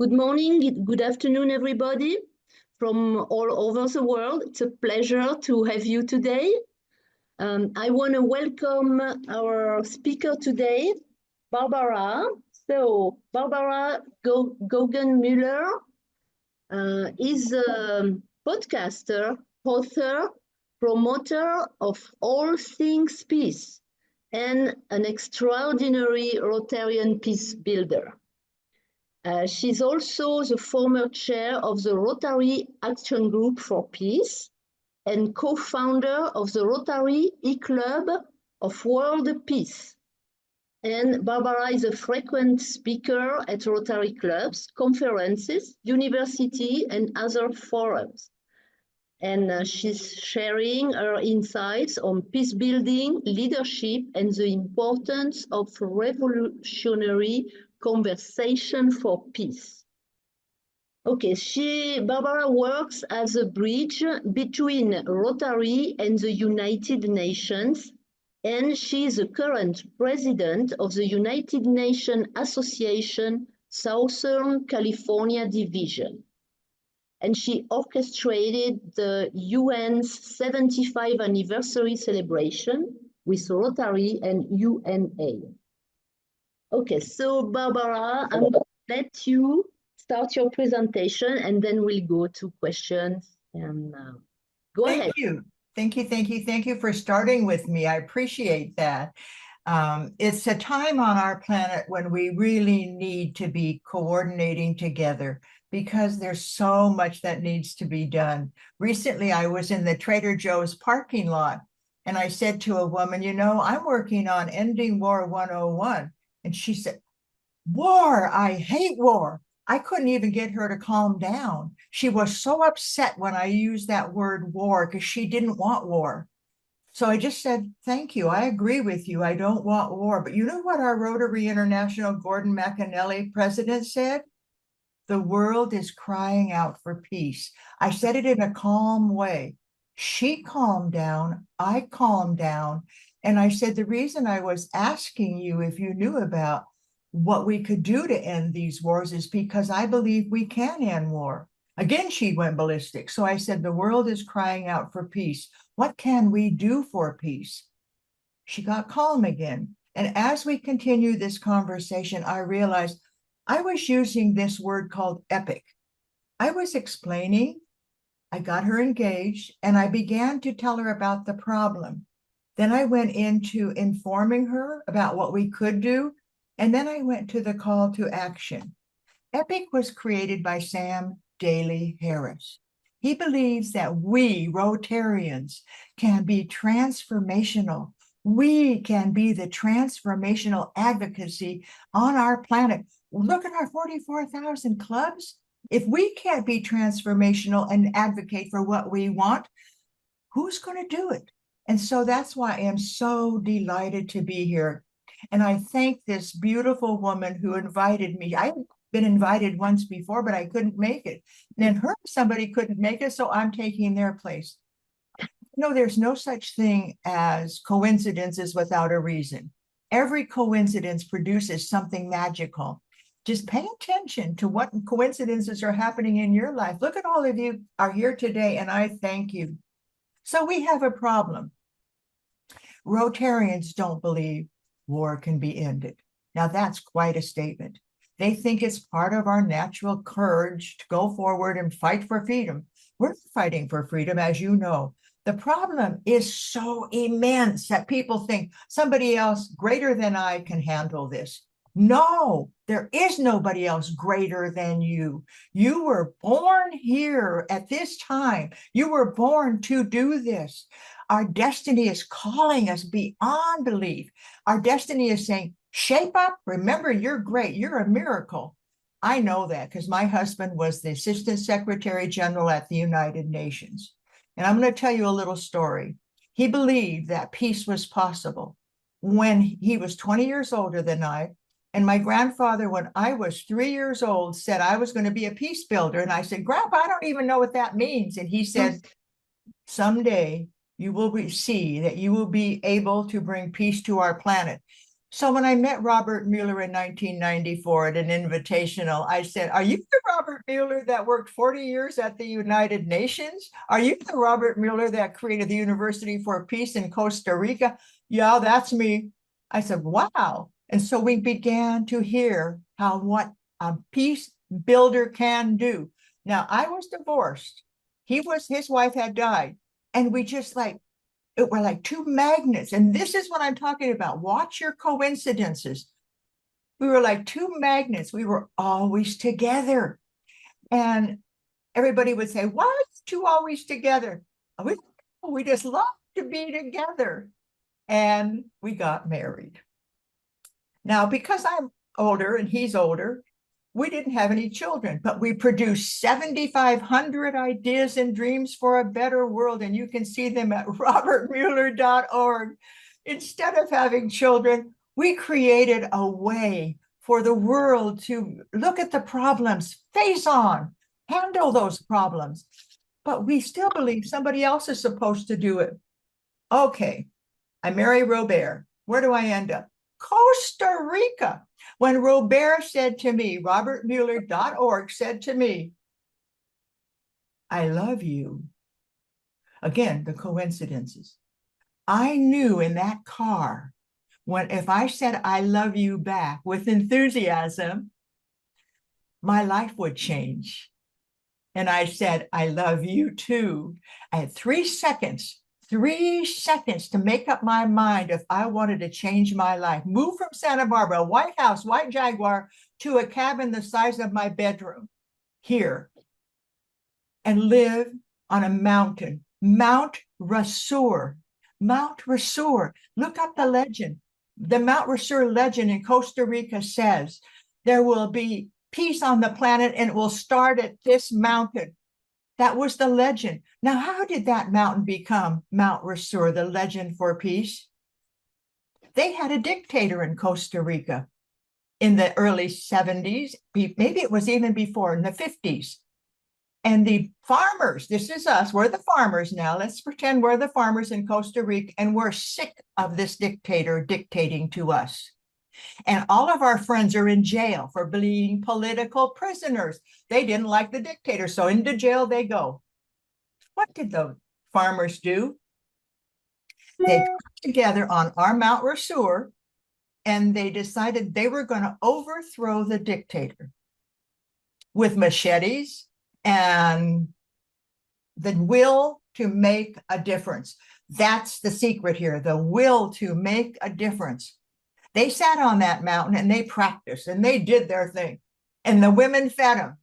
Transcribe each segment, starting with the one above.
Good morning, good afternoon, everybody from all over the world. It's a pleasure to have you today. I want to welcome our speaker today, Barbara. So, Barbara Gogan-Müller is a podcaster, author, promoter of all things peace, and an extraordinary Rotarian peace builder. She's also the former chair of the Rotary Action Group for Peace and co-founder of the Rotary E-Club of World Peace. And Barbara is a frequent speaker at Rotary clubs, conferences, university, and other forums. And she's sharing her insights on peace building, leadership, and the importance of revolutionary conversation for peace. Okay, Barbara works as a bridge between Rotary and the United Nations, and she is the current president of the United Nations Association Southern California Division. And she orchestrated the UN's 75th anniversary celebration with Rotary and UNA. Okay, so Barbara, I'm going to let you start your presentation and then we'll go to questions and go ahead. Thank you for starting with me. I appreciate that. It's a time on our planet when we really need to be coordinating together because there's so much that needs to be done. Recently, I was in the Trader Joe's parking lot and I said to a woman, you know, I'm working on ending War 101. And she said, war, I hate war. I couldn't even get her to calm down. She was so upset when I used that word war because she didn't want war. So I just said, thank you. I agree with you. I don't want war. But you know what our Rotary International Gordon McAnally president said? The world is crying out for peace. I said it in a calm way. She calmed down. I calmed down. And I said, the reason I was asking you if you knew about what we could do to end these wars is because I believe we can end war. Again, she went ballistic. So I said, the world is crying out for peace. What can we do for peace? She got calm again. And as we continue this conversation, I realized I was using this word called epic. I was explaining, I got her engaged, and I began to tell her about the problem. Then I went into informing her about what we could do. And then I went to the call to action. EPIC was created by Sam Daly Harris. He believes that we, Rotarians, can be transformational. We can be the transformational advocacy on our planet. Look at our 44,000 clubs. If we can't be transformational and advocate for what we want, who's going to do it? And so that's why I am so delighted to be here. And I thank this beautiful woman who invited me. I've been invited once before, but I couldn't make it. And then somebody couldn't make it, so I'm taking their place. No, there's no such thing as coincidences without a reason. Every coincidence produces something magical. Just pay attention to what coincidences are happening in your life. Look at all of you are here today, and I thank you. So we have a problem. Rotarians don't believe war can be ended. Now that's quite a statement. They think it's part of our natural courage to go forward and fight for freedom. We're fighting for freedom, as you know. The problem is so immense that people think somebody else greater than I can handle this. No, there is nobody else greater than you. You were born here at this time. You were born to do this. Our destiny is calling us beyond belief. Our destiny is saying, shape up. Remember, you're great. You're a miracle. I know that because my husband was the Assistant Secretary General at the United Nations. And I'm going to tell you a little story. He believed that peace was possible when he was 20 years older than I. And my grandfather, when I was 3 years old, said I was going to be a peace builder. And I said, Grandpa, I don't even know what that means. And he said, someday you will see that you will be able to bring peace to our planet. So when I met Robert Mueller in 1994 at an invitational, I said, "Are you the Robert Mueller that worked 40 years at the United Nations? Are you the Robert Mueller that created the University for Peace in Costa Rica?" "Yeah, that's me." I said, "Wow." And so we began to hear what a peace builder can do. Now, I was divorced. His wife had died. And we just were like two magnets. And this is what I'm talking about. Watch your coincidences. We were like two magnets. We were always together. And everybody would say, "Why are you two always together?" We just love to be together. And we got married. Now, because I'm older and he's older, we didn't have any children, but we produced 7,500 ideas and dreams for a better world. And you can see them at robertmueller.org. Instead of having children, we created a way for the world to look at the problems, face on, handle those problems. But we still believe somebody else is supposed to do it. Okay, I marry Robert. Where do I end up? Costa Rica. When Robert said to me, robertmueller.org said to me, "I love you." Again, the coincidences. I knew in that car, if I said "I love you" back with enthusiasm, my life would change. And I said, "I love you too." I had 3 seconds to make up my mind if I wanted to change my life. Move from Santa Barbara, white house, white Jaguar, to a cabin the size of my bedroom here and live on a mountain, Mount Rasur. Mount Rasur. Look up the legend. The Mount Rasur legend in Costa Rica says there will be peace on the planet and it will start at this mountain. That was the legend. Now, how did that mountain become Mount Rasur, the legend for peace? They had a dictator in Costa Rica in the early 70s. Maybe it was even before, in the 50s. And the farmers, this is us, we're the farmers now. Let's pretend we're the farmers in Costa Rica, and we're sick of this dictator dictating to us. And all of our friends are in jail for being political prisoners. They didn't like the dictator, so into jail they go. What did the farmers do? They got together on our Mount Rasur, and they decided they were going to overthrow the dictator with machetes and the will to make a difference. That's the secret here, the will to make a difference. They sat on that mountain and they practiced and they did their thing. And the women fed them.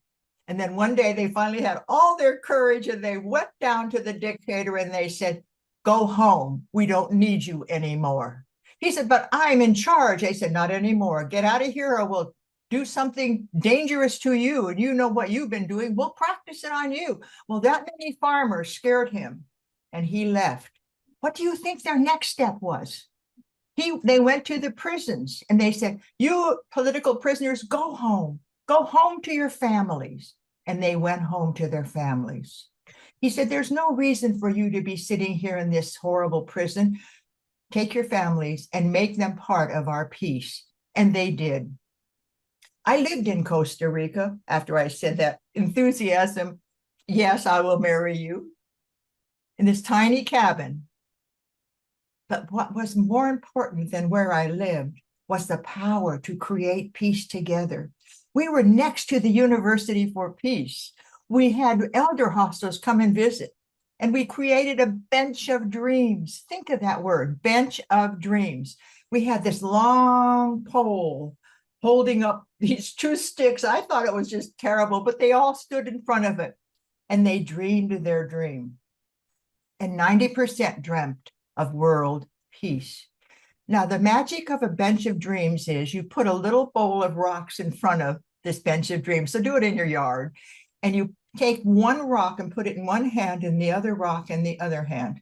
And then one day they finally had all their courage and they went down to the dictator and they said, "Go home. We don't need you anymore." He said, "But I'm in charge." They said, "Not anymore. Get out of here or we'll do something dangerous to you. And you know what you've been doing. We'll practice it on you." Well, that many farmers scared him and he left. What do you think their next step was? They went to the prisons and they said, "You political prisoners, go home to your families." And they went home to their families. He said, "There's no reason for you to be sitting here in this horrible prison. Take your families and make them part of our peace." And they did. I lived in Costa Rica after I said that enthusiasm, "Yes, I will marry you," in this tiny cabin. But what was more important than where I lived was the power to create peace together. We were next to the University for Peace. We had elder hostels come and visit, and we created a bench of dreams. Think of that word, bench of dreams. We had this long pole holding up these two sticks. I thought it was just terrible, but they all stood in front of it, and they dreamed their dream. And 90% dreamt of world peace. Now, the magic of a bench of dreams is you put a little bowl of rocks in front of this bench of dreams. So do it in your yard. And you take one rock and put it in one hand and the other rock in the other hand.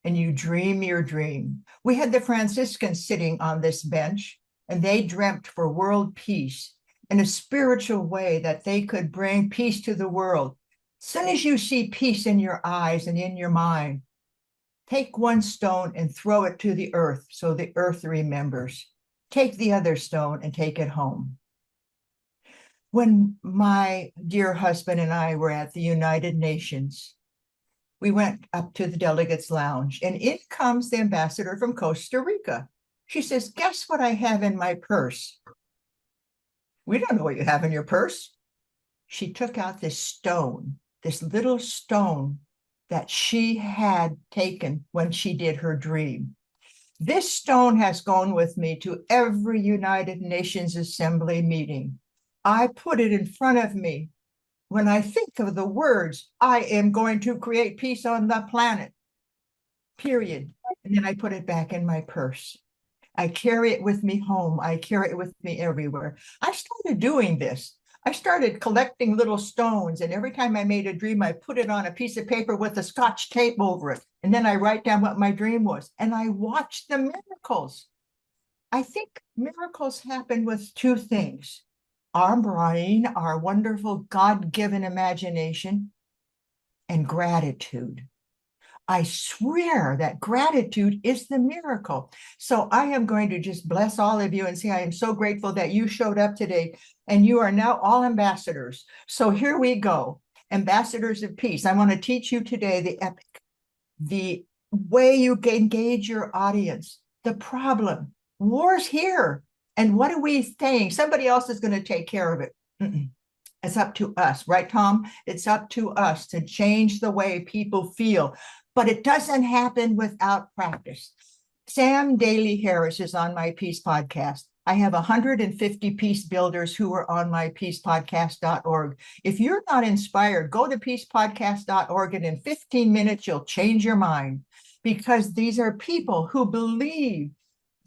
And you dream your dream. We had the Franciscans sitting on this bench, and they dreamt for world peace in a spiritual way that they could bring peace to the world. As soon as you see peace in your eyes and in your mind, take one stone and throw it to the earth so the earth remembers. Take the other stone and take it home. When my dear husband and I were at the United Nations, we went up to the delegates lounge, and in comes the ambassador from Costa Rica. She says, guess what I have in my purse? We don't know what you have in your purse. She took out this stone, this little stone that she had taken when she did her dream. This stone has gone with me to every United Nations Assembly meeting. I put it in front of me when I think of the words, I am going to create peace on the planet, period. And then I put it back in my purse. I carry it with me home. I carry it with me everywhere. I started doing this. I started collecting little stones, and every time I made a dream, I put it on a piece of paper with a Scotch tape over it. And then I write down what my dream was, and I watch the miracles. I think miracles happen with two things: our brain, our wonderful God-given imagination, and gratitude. I swear that gratitude is the miracle. So I am going to just bless all of you and say, I am so grateful that you showed up today, and you are now all ambassadors. So here we go. Ambassadors of peace. I want to teach you today the epic, the way you engage your audience, the problem. War's here. And what are we saying? Somebody else is going to take care of it. It's up to us, right, Tom? It's up to us to change the way people feel. But it doesn't happen without practice. Sam Daly Harris is on my Peace Podcast. I have 150 peace builders who are on my peacepodcast.org. If you're not inspired, go to peacepodcast.org, and in 15 minutes, you'll change your mind, because these are people who believe,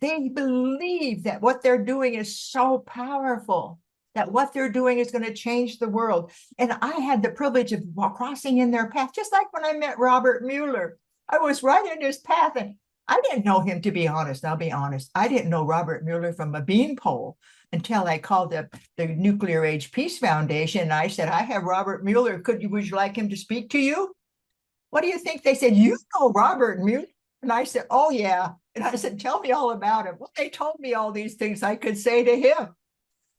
they believe that what they're doing is so powerful, that what they're doing is going to change the world. And I had the privilege of crossing in their path, just like when I met Robert Mueller. I was right in his path, and I didn't know him, to be honest. I'll be honest. I didn't know Robert Mueller from a beanpole until I called up the Nuclear Age Peace Foundation. And I said, I have Robert Mueller. Would you like him to speak to you? What do you think? They said, you know Robert Mueller? And I said, oh, yeah. And I said, tell me all about him. Well, they told me all these things I could say to him.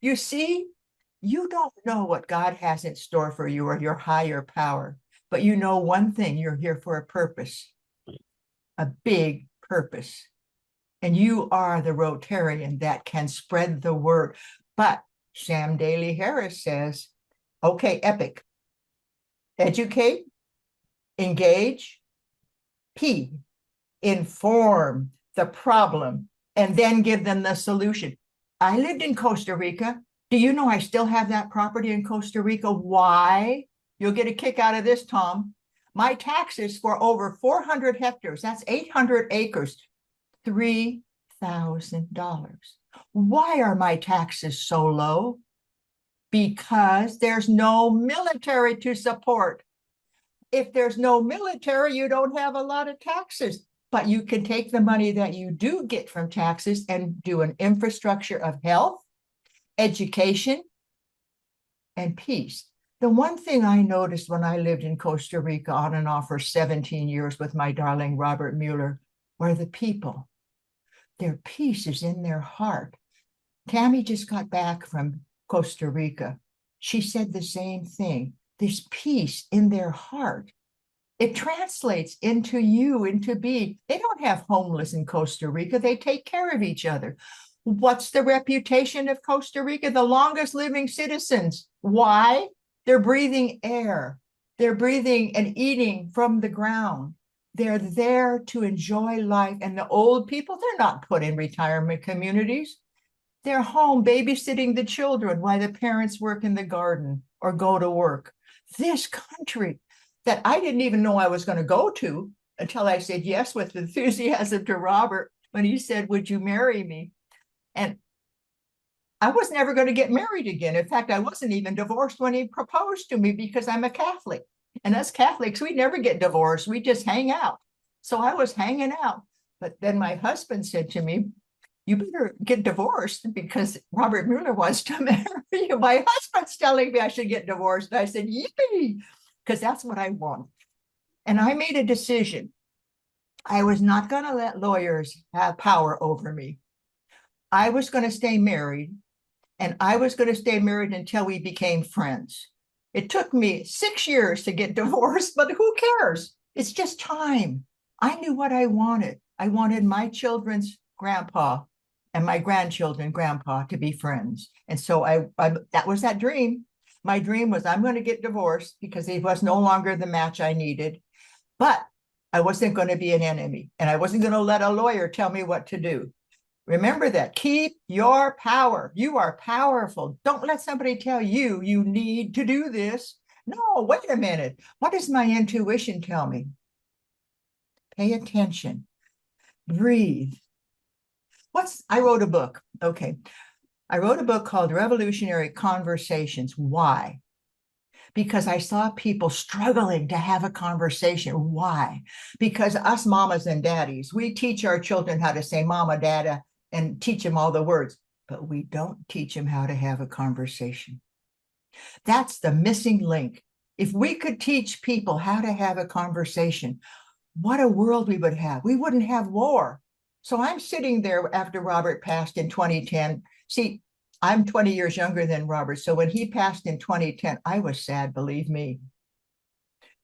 You see, you don't know what God has in store for you or your higher power, but you know one thing: you're here for a purpose, a big purpose. And you are the Rotarian that can spread the word. But Sam Daly Harris says, okay, epic. Educate, engage, P, inform the problem, and then give them the solution. I lived in Costa Rica. Do you know I still have that property in Costa Rica? Why? You'll get a kick out of this, Tom. My taxes for over 400 hectares, that's 800 acres, $3,000. Why are my taxes so low? Because there's no military to support. If there's no military, you don't have a lot of taxes. But you can take the money that you do get from taxes and do an infrastructure of health, education, and peace. The one thing I noticed when I lived in Costa Rica on and off for 17 years with my darling Robert Mueller were the people. Their peace is in their heart. Tammy just got back from Costa Rica. She said the same thing. This peace in their heart. It translates into you, into be. They don't have homeless in Costa Rica. They take care of each other. What's the reputation of Costa Rica? The longest living citizens. Why? They're breathing air. They're breathing and eating from the ground. They're there to enjoy life. And the old people, they're not put in retirement communities. They're home babysitting the children while the parents work in the garden or go to work. This country that I didn't even know I was going to go to until I said yes with enthusiasm to Robert when he said, would you marry me? And I was never going to get married again. In fact, I wasn't even divorced when he proposed to me because I'm a Catholic. And us Catholics, we never get divorced. We just hang out. So I was hanging out. But then my husband said to me, you better get divorced because Robert Mueller wants to marry you. My husband's telling me I should get divorced. And I said, yippee, because that's what I want. And I made a decision. I was not going to let lawyers have power over me. I was going to stay married, and I was going to stay married until we became friends. It took me 6 years to get divorced, but who cares? It's just time. I knew what I wanted. I wanted my children's grandpa and my grandchildren grandpa to be friends. And so I that was that dream. My dream was I'm going to get divorced because he was no longer the match I needed, but I wasn't going to be an enemy, and I wasn't going to let a lawyer tell me what to do. Remember that. Keep your power. You are powerful. Don't let somebody tell you you need to do this. No, wait a minute. What does my intuition tell me? Pay attention. Breathe. I wrote a book. Okay. I wrote a book called Revolutionary Conversations. Why? Because I saw people struggling to have a conversation. Why? Because us mamas and daddies, we teach our children how to say mama, dada, and teach them all the words, but we don't teach them how to have a conversation. That's the missing link. If we could teach people how to have a conversation, what a world we would have. We wouldn't have war. So I'm sitting there after Robert passed in 2010. See, I'm 20 years younger than Robert. So when he passed in 2010, I was sad, believe me,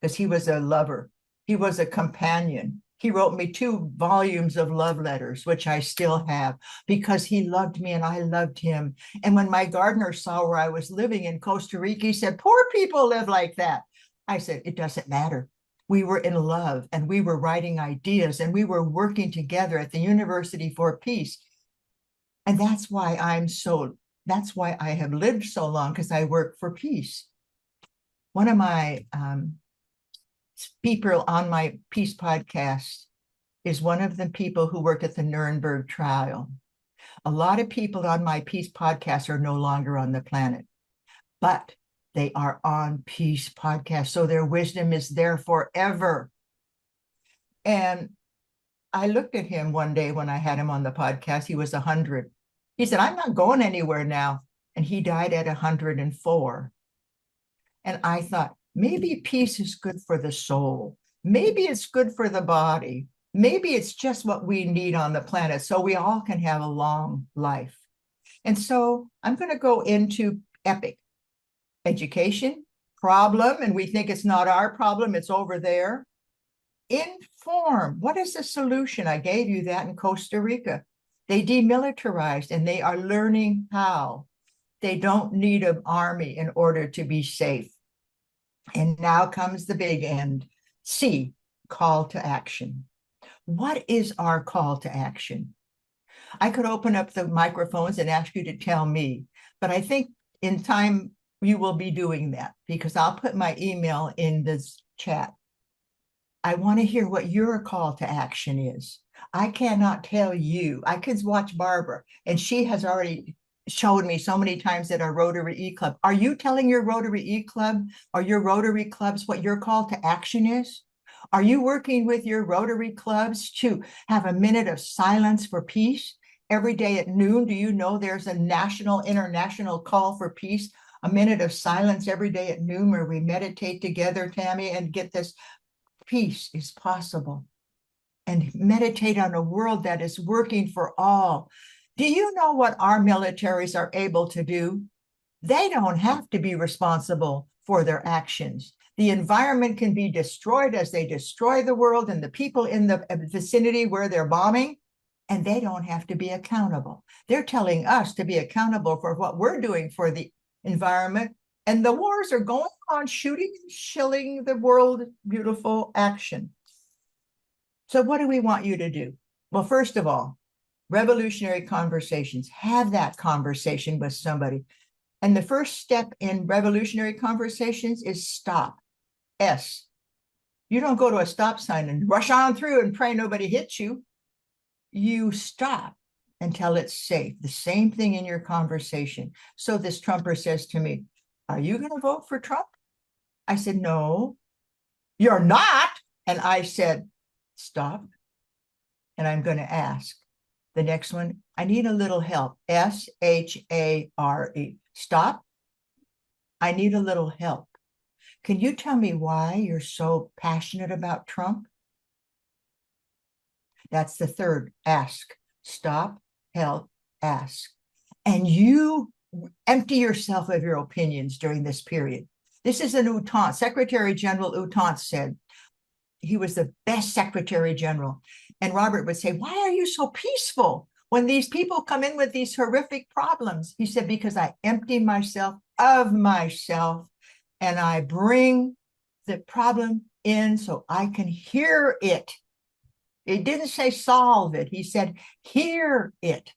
because he was a lover. He was a companion. He wrote me 2 volumes of love letters, which I still have, because he loved me and I loved him. And when my gardener saw where I was living in Costa Rica, he said, poor people live like that. I said, it doesn't matter. We were in love, and we were writing ideas, and we were working together at the University for Peace. And that's why I have lived so long, because I work for peace. One of my people on my Peace podcast is one of the people who worked at the Nuremberg trial. A lot of people on my Peace podcast are no longer on the planet, but they are on Peace podcast. So their wisdom is there forever. And I looked at him one day when I had him on the podcast. He was 100. He said, I'm not going anywhere now. And he died at 104. And I thought, maybe peace is good for the soul. Maybe it's good for the body. Maybe it's just what we need on the planet so we all can have a long life. And so I'm going to go into EPIC, education, problem, and we think it's not our problem, it's over there. Inform. What is the solution? I gave you that in Costa Rica. They demilitarized, and they are learning how. They don't need an army in order to be safe. And now comes the big end. C, call to action. What is our call to action? I could open up the microphones and ask you to tell me, but I think in time you will be doing that, because I'll put my email in this chat. I want to hear what your call to action is. I cannot tell you. I could watch Barbara, and she has already showed me so many times at our Rotary E-Club. Are you telling your Rotary E-Club or your Rotary clubs what your call to action is? Are you working with your Rotary clubs to have a minute of silence for peace every day at noon? Do you know there's a national, international call for peace? A minute of silence every day at noon where we meditate together, Tammy, and get this peace is possible. And meditate on a world that is working for all. Do you know what our militaries are able to do? They don't have to be responsible for their actions. The environment can be destroyed as they destroy the world and the people in the vicinity where they're bombing, and they don't have to be accountable. They're telling us to be accountable for what we're doing for the environment, and the wars are going on, shooting and shilling the world beautiful action. So what do we want you to do? Well, first of all, revolutionary conversations. Have that conversation with somebody. And the first step in revolutionary conversations is stop. S. You don't go to a stop sign and rush on through and pray nobody hits you. You stop until it's safe. The same thing in your conversation. So this Trumper says to me, are you going to vote for Trump? I said, no, you're not. And I said, stop. And I'm going to ask. The next one, I need a little help. S-H-A-R-E. Stop. I need a little help. Can you tell me why you're so passionate about Trump? That's the third. Ask. Stop. Help. ask. And you empty yourself of your opinions during this period. This is an Outant. Secretary General Outant said he was the best Secretary General. And Robert would say, why are you so peaceful when these people come in with these horrific problems? He said, because I empty myself of myself and I bring the problem in so I can hear it. He didn't say solve it. He said, hear it.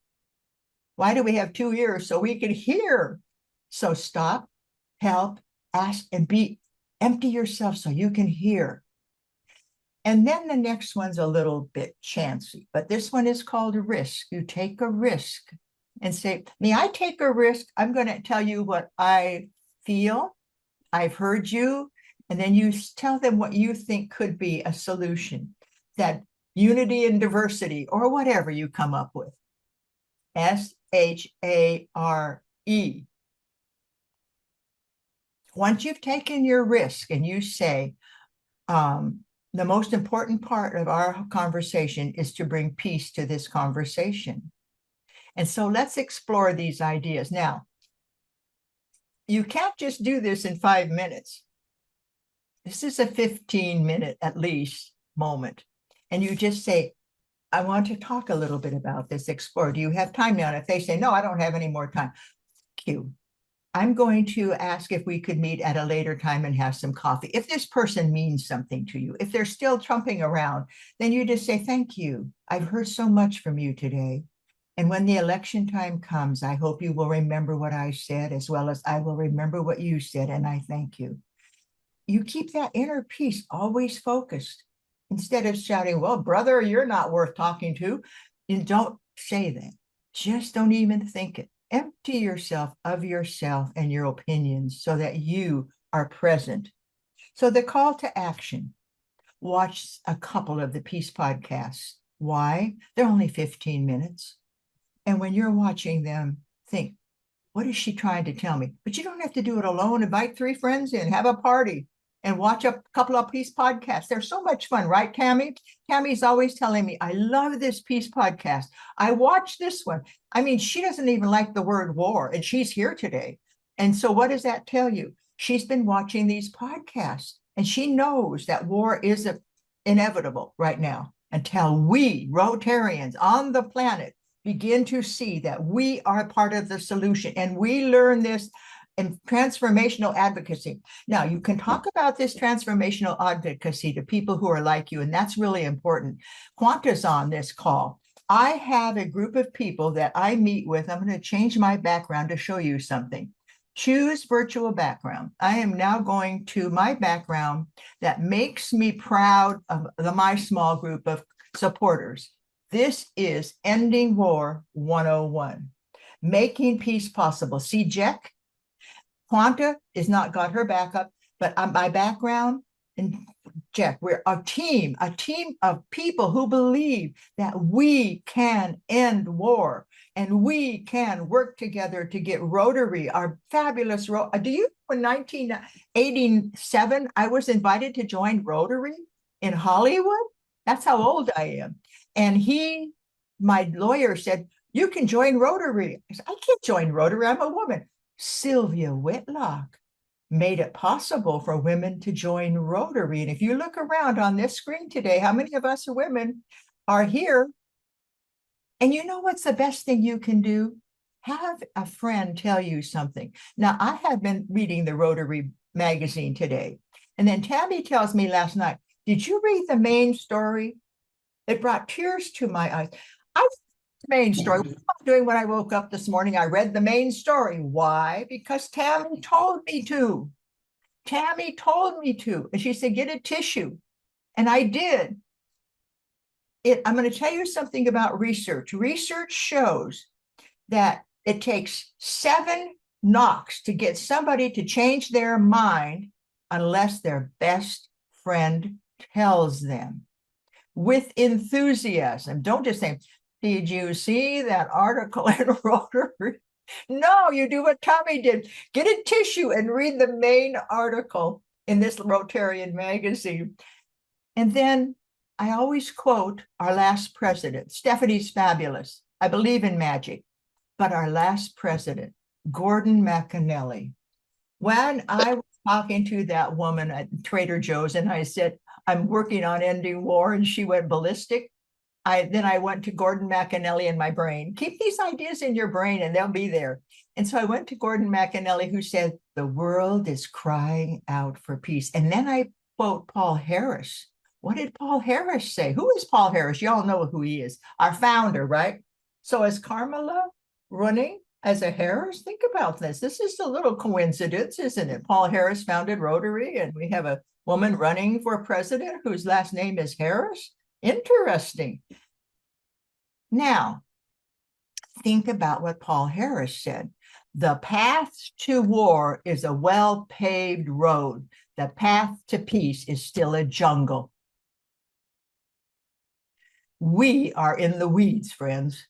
Why do we have two ears? So we can hear. So stop, help, ask, and empty yourself so you can hear. And then the next one's a little bit chancy, but this one is called a risk. You take a risk and say, may I take a risk? I'm going to tell you what I feel. I've heard you. And then you tell them what you think could be a solution, that unity and diversity or whatever you come up with. SHARE. Once you've taken your risk and you say, the most important part of our conversation is to bring peace to this conversation. And so let's explore these ideas. Now, you can't just do this in 5 minutes. This is a 15-minute at least moment. And you just say, I want to talk a little bit about this, explore. Do you have time now? And if they say, no, I don't have any more time. Q. I'm going to ask if we could meet at a later time and have some coffee. If this person means something to you, if they're still trumping around, then you just say, thank you. I've heard so much from you today. And when the election time comes, I hope you will remember what I said, as well as I will remember what you said, and I thank you. You keep that inner peace always focused. Instead of shouting, well, brother, you're not worth talking to. You don't say that. Just don't even think it. Empty yourself of yourself and your opinions so that you are present. So the call to action, watch a couple of the Peace podcasts. Why? They're only 15 minutes. And when you're watching them, think, what is she trying to tell me? But you don't have to do it alone. Invite 3 friends in, have a party, and watch a couple of Peace podcasts. They're so much fun, right, Tammy? Tammy's always telling me, I love this Peace podcast. I watched this one. I mean, she doesn't even like the word war, and she's here today. And so what does that tell you? She's been watching these podcasts, and she knows that war is inevitable right now until we, Rotarians on the planet, begin to see that we are part of the solution. And we learn this in transformational advocacy. Now, you can talk about this transformational advocacy to people who are like you, and that's really important. Quanta's on this call. I have a group of people that I meet with. I'm going to change my background to show you something. Choose virtual background. I am now going to my background that makes me proud of my small group of supporters. This is Ending War 101, making peace possible. See, Jack, Quanta is not got her backup, but my background and Jack, we're a team of people who believe that we can end war and we can work together to get Rotary, our fabulous, do you know in 1987, I was invited to join Rotary in Hollywood? That's how old I am. And my lawyer said, you can join Rotary. I said, I can't join Rotary, I'm a woman. Sylvia Whitlock made it possible for women to join Rotary. And if you look around on this screen today, how many of us women are here? And you know what's the best thing you can do? Have a friend tell you something. Now, I have been reading the Rotary magazine today. And then Tammy tells me last night, did you read the main story? It brought tears to my eyes. I read the main story. What was I doing when I woke up this morning? I read the main story. Why? Because Tammy told me to. Tammy told me to. And she said, get a tissue. And I did. I'm going to tell you something about research. Research shows that it takes 7 knocks to get somebody to change their mind unless their best friend tells them. With enthusiasm. Don't just say, did you see that article in Rotary? No, you do what Tommy did. Get a tissue and read the main article in this Rotarian magazine. And then I always quote our last president. Stephanie's fabulous. I believe in magic. but our last president, Gordon McAnally. When I was talking to that woman at Trader Joe's and I said, I'm working on ending war, and she went ballistic, I went to Gordon McAnally in my brain. Keep these ideas in your brain and they'll be there. And so I went to Gordon McAnally, who said, the world is crying out for peace. And then I quote Paul Harris. What did Paul Harris say? Who is Paul Harris? Y'all know who he is, our founder, right? So is Carmela running as a Harris? Think about this. This is a little coincidence, isn't it? Paul Harris founded Rotary, and we have a woman running for president whose last name is Harris. Interesting. Now, think about what Paul Harris said. The path to war is a well-paved road. The path to peace is still a jungle. We are in the weeds, friends.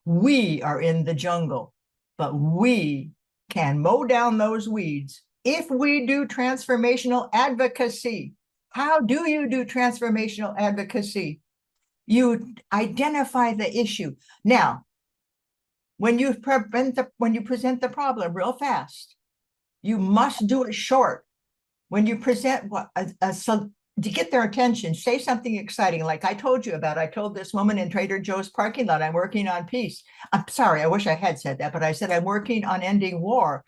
We are in the jungle, but we can mow down those weeds if we do transformational advocacy. How do you do transformational advocacy? You identify the issue. Now, when you present the problem real fast, you must do it short. When you present to get their attention, say something exciting, like I told you about. I told this woman in Trader Joe's parking lot, I'm working on peace. I'm sorry, I wish I had said that, but I said I'm working on ending war.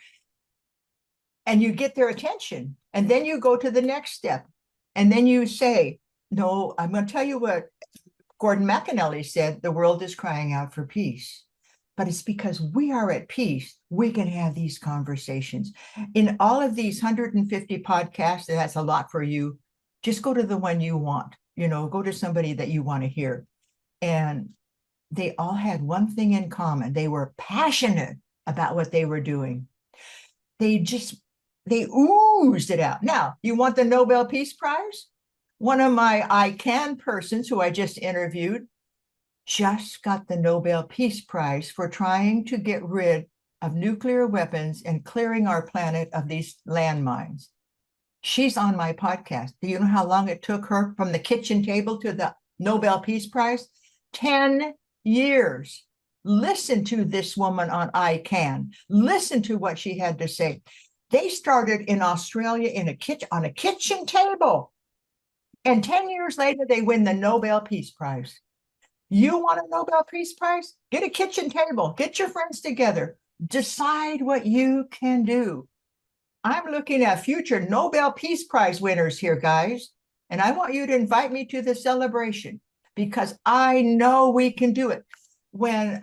And you get their attention, and then you go to the next step. And then you say, no, I'm going to tell you what Gordon McAnally said, the world is crying out for peace. But it's because we are at peace, we can have these conversations. In all of these 150 podcasts, and that's a lot for you, just go to the one you want, go to somebody that you want to hear. And they all had one thing in common. They were passionate about what they were doing. They oozed it out. Now, you want the Nobel Peace Prize? One of my ICANN persons who I just interviewed just got the Nobel Peace Prize for trying to get rid of nuclear weapons and clearing our planet of these landmines. She's on my podcast. Do you know how long it took her from the kitchen table to the Nobel Peace Prize? 10 years. Listen to this woman on ICANN. Listen to what she had to say. They started in Australia on a kitchen table. And 10 years later, they win the Nobel Peace Prize. You want a Nobel Peace Prize? Get a kitchen table. Get your friends together. Decide what you can do. I'm looking at future Nobel Peace Prize winners here, guys. And I want you to invite me to the celebration because I know we can do it. When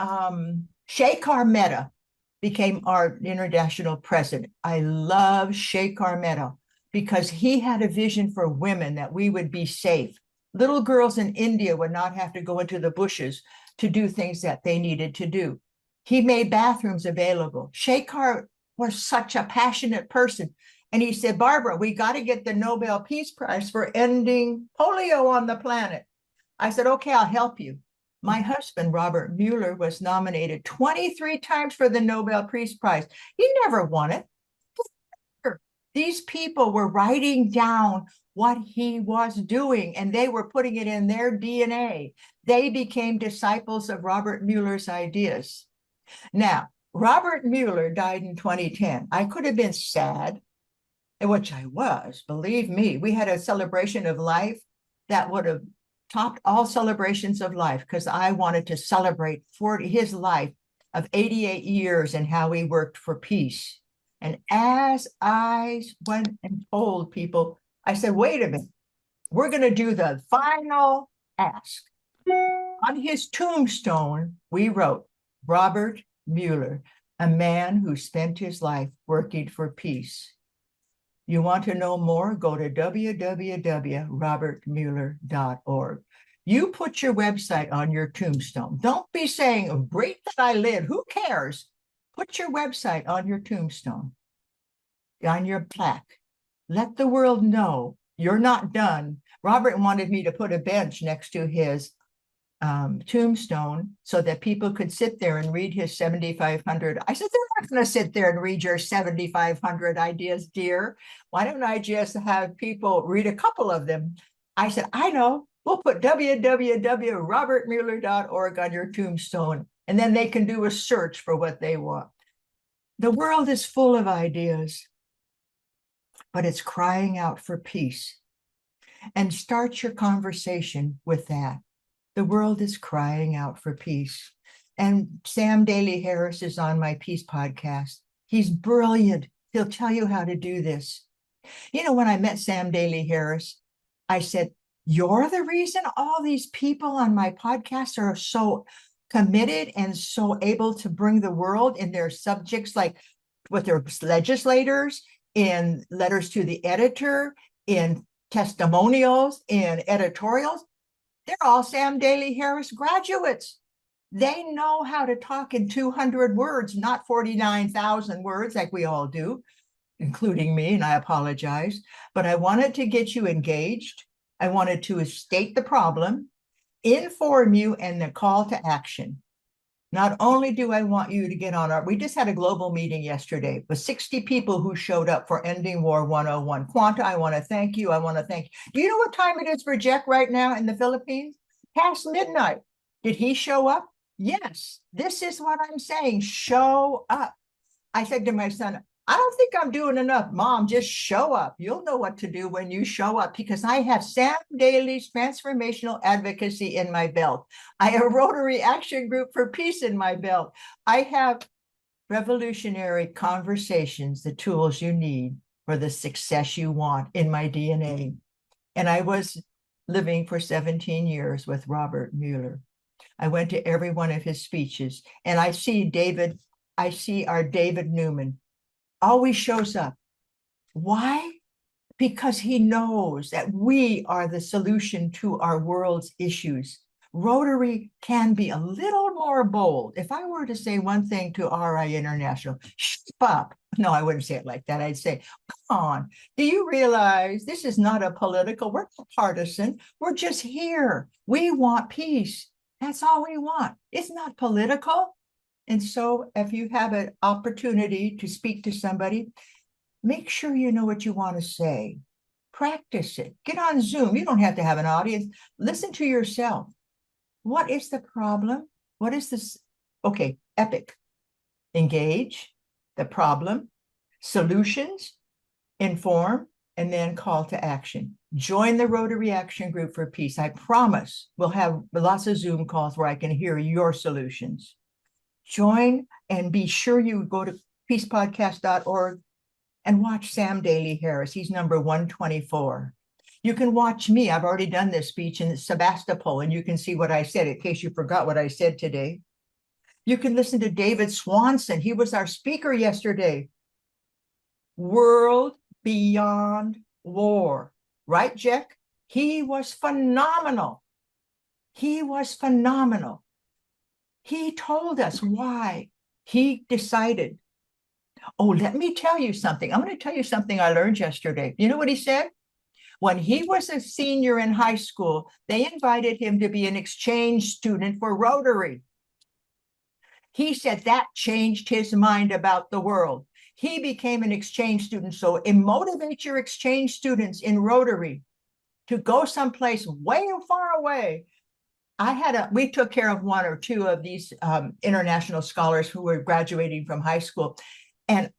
Shekhar Mehta became our international president, I love Shekhar Mehta because he had a vision for women that we would be safe. Little girls in India would not have to go into the bushes to do things that they needed to do. He made bathrooms available. Shekhar was such a passionate person. And he said, Barbara, we got to get the Nobel Peace Prize for ending polio on the planet. I said, okay, I'll help you. My husband, Robert Mueller, was nominated 23 times for the Nobel Peace Prize. He never won it. These people were writing down what he was doing, and they were putting it in their DNA. They became disciples of Robert Mueller's ideas. Now, Robert Mueller died in 2010. I could have been sad, which I was, believe me. We had a celebration of life that would have topped all celebrations of life because I wanted to celebrate his life of 88 years and how he worked for peace. And as I went and told people, I said, wait a minute, we're going to do the final ask. On his tombstone, we wrote, Robert Mueller, a man who spent his life working for peace. You want to know more? Go to www.robertmueller.org. You put your website on your tombstone. Don't be saying, oh, great that I live. Who cares? Put your website on your tombstone, on your plaque. Let the world know you're not done. Robert wanted me to put a bench next to his tombstone so that people could sit there and read his 7,500. I said, they're not going to sit there and read your 7,500 ideas, dear. Why don't I just have people read a couple of them? I said, I know. We'll put www.robertmueller.org on your tombstone. and then they can do a search for what they want. The world is full of ideas, but it's crying out for peace. And start your conversation with that. The world is crying out for peace. And Sam Daly Harris is on my Peace podcast. He's brilliant. He'll tell you how to do this. You know, when I met Sam Daly Harris, I said, you're the reason all these people on my podcast are so committed and so able to bring the world in their subjects, like with their legislators, in letters to the editor, in testimonials, in editorials. They're all Sam Daly Harris graduates. They know how to talk in 200 words, not 49,000 words like we all do, including me, and I apologize. But I wanted to get you engaged. I wanted to state the problem, inform you, and the call to action. Not only do I want you to get on our, we just had a global meeting yesterday with 60 people who showed up for Ending War 101. Quanta, I want to thank you. I want to thank you. Do you know what time it is for Jack right now in the Philippines? Past midnight. Did he show up? Yes. This is what I'm saying. Show up. I said to my son, I don't think I'm doing enough. Mom, just show up. You'll know what to do when you show up, because I have Sam Daly's transformational advocacy in my belt. I have Rotary Action Group for Peace in my belt. I have revolutionary conversations, the tools you need for the success you want in my DNA. And I was living for 17 years with Robert Mueller. I went to every one of his speeches, and I see our David Newman always shows up. Why? Because he knows that we are the solution to our world's issues. Rotary can be a little more bold. If I were to say one thing to RI International, shut up. No, I wouldn't say it like that. I'd say, come on, do you realize this is not a political, we're not partisan. We're just here. We want peace. That's all we want. It's not political. And so if you have an opportunity to speak to somebody, make sure you know what you want to say. Practice it. Get on Zoom. You don't have to have an audience. Listen to yourself. What is the problem? What is this? Okay, epic. Engage, the problem, solutions, inform, and then call to action. Join the Rotary Action Group for Peace. I promise we'll have lots of Zoom calls where I can hear your solutions. Join, and be sure you go to peacepodcast.org and watch Sam Daly Harris. He's number 124. You can watch me. I've already done this speech in Sebastopol, and you can see what I said in case you forgot what I said today. You can listen to David Swanson. He was our speaker yesterday. World Beyond War. Right, Jack? He was phenomenal. He was phenomenal. He told us why he decided. Oh, let me tell you something. I'm going to tell you something I learned yesterday. You know what he said? When he was a senior in high school, they invited him to be an exchange student for Rotary. He said that changed his mind about the world. He became an exchange student. So motivate your exchange students in Rotary to go someplace way far away. We took care of one or two of these international scholars who were graduating from high school, and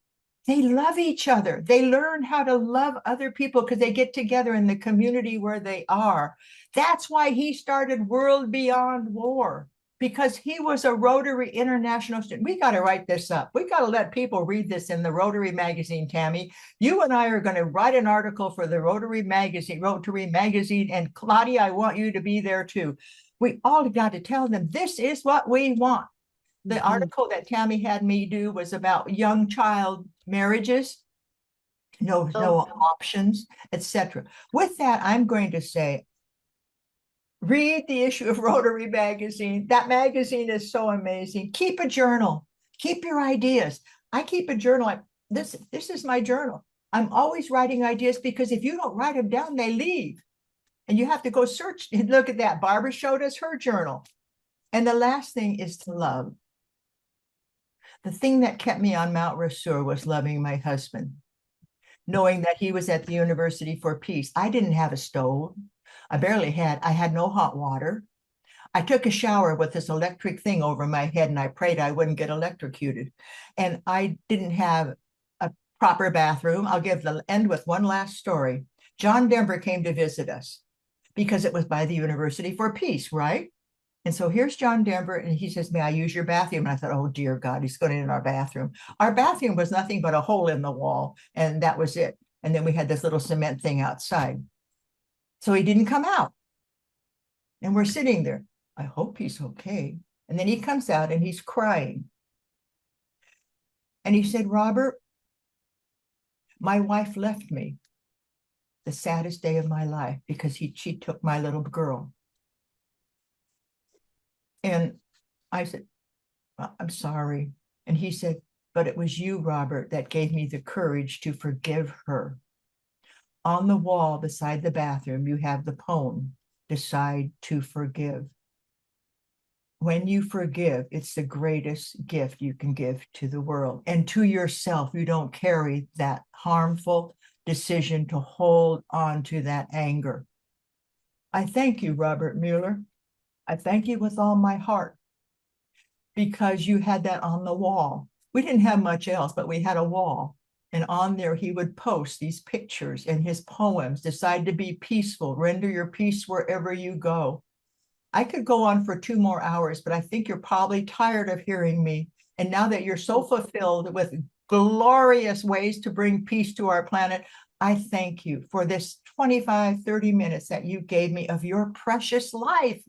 they love each other. They learn how to love other people because they get together in the community where they are. That's why he started World Beyond War, because he was a Rotary International student. We got to write this up. We got to let people read this in the Rotary magazine, Tammy. You and I are going to write an article for the Rotary magazine, and Claudia, I want you to be there too. We all got to tell them this is what we want. The article that Tammy had me do was about young child marriages, no options, etc. With that, I'm going to say, read the issue of Rotary magazine. That magazine is so amazing. Keep a journal. Keep your ideas. I keep a journal. This is my journal. I'm always writing ideas, because if you don't write them down, they leave. And you have to go search and look at that. Barbara showed us her journal. And the last thing is to love. The thing that kept me on Mount Rasur was loving my husband, knowing that he was at the University for Peace. I didn't have a stove. I had no hot water. I took a shower with this electric thing over my head and I prayed I wouldn't get electrocuted. And I didn't have a proper bathroom. I'll end with one last story. John Denver came to visit us because it was by the University for Peace, right? And so here's John Denver, and he says, may I use your bathroom? And I thought, oh, dear God, he's going in our bathroom. Our bathroom was nothing but a hole in the wall, and that was it. And then we had this little cement thing outside. So he didn't come out. And we're sitting there. I hope he's okay. And then he comes out and he's crying. And he said, Robert, my wife left me the saddest day of my life because she took my little girl. And I said, well, I'm sorry. And he said, but it was you, Robert, that gave me the courage to forgive her. On the wall beside the bathroom, you have the poem, Decide to Forgive. When you forgive, it's the greatest gift you can give to the world. And to yourself, you don't carry that harmful decision to hold on to that anger. I thank you, Robert Mueller. I thank you with all my heart because you had that on the wall. We didn't have much else, but we had a wall. And on there, he would post these pictures and his poems, Decide to be peaceful, render your peace wherever you go. I could go on for 2 more hours, but I think you're probably tired of hearing me. And now that you're so fulfilled with glorious ways to bring peace to our planet, I thank you for this 25, 30 minutes that you gave me of your precious life.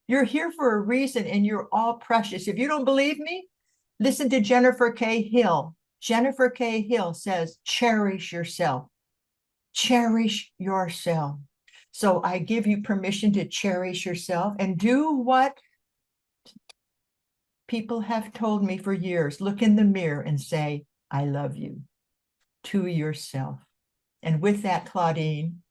You're here for a reason and you're all precious. If you don't believe me, listen to Jennifer K. Hill. Jennifer K. Hill says, cherish yourself. Cherish yourself. So I give you permission to cherish yourself and do what people have told me for years. Look in the mirror and say, I love you to yourself. And with that, Claudine,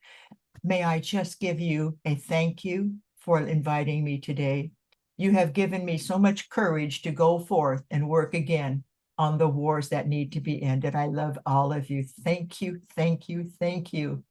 may I just give you a thank you for inviting me today. You have given me so much courage to go forth and work again on the wars that need to be ended. I love all of you. Thank you, thank you, thank you.